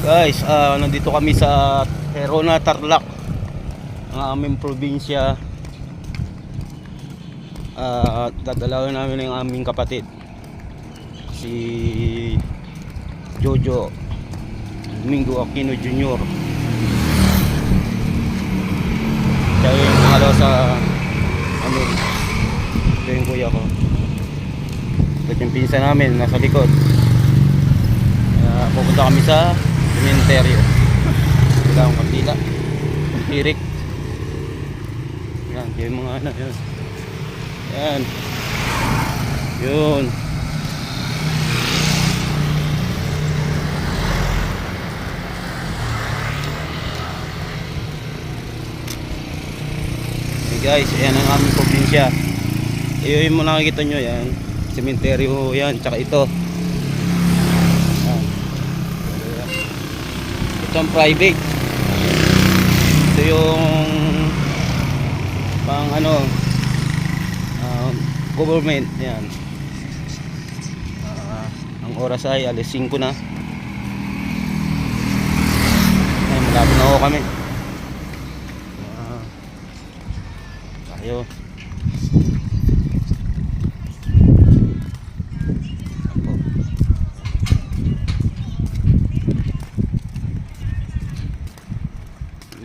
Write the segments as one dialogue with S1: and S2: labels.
S1: Guys, nandito kami sa Herona, Tarlac, ang aming probinsya. Dadalawin namin yung aming kapatid, si Jojo Domingo Aquino Jr. Siya yung pangalawa sa amin. Ito yung kuya ko. Ito yung pinsan namin, nasa likod. Pupunta kami sa sementeryo. Wala akong kapila, hirik. Yan, yung mga ano yun. Yan. Yun. Hey guys, ayan ang aming probinsya. Yung mo nakikita nyo yan, sementeryo yan, tsaka ito. Ito ang private. Ito yung pang ano, government. Yan. Ang oras ay alas 5 na. Ay, malapit na ako kami. Tayo.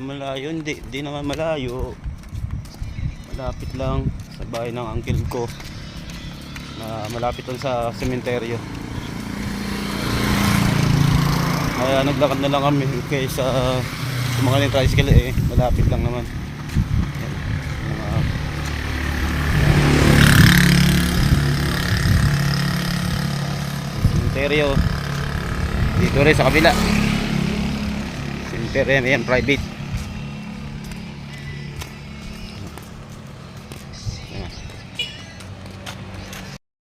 S1: Malayo, hindi naman malayo. Malapit lang sa bahay ng uncle ko, na malapit lang sa sementeryo. Kaya naglakad na lang kami kaysa sumangal yung tricycle, malapit lang naman. Sementeryo dito rin sa kabila. Sementeryo yan, private.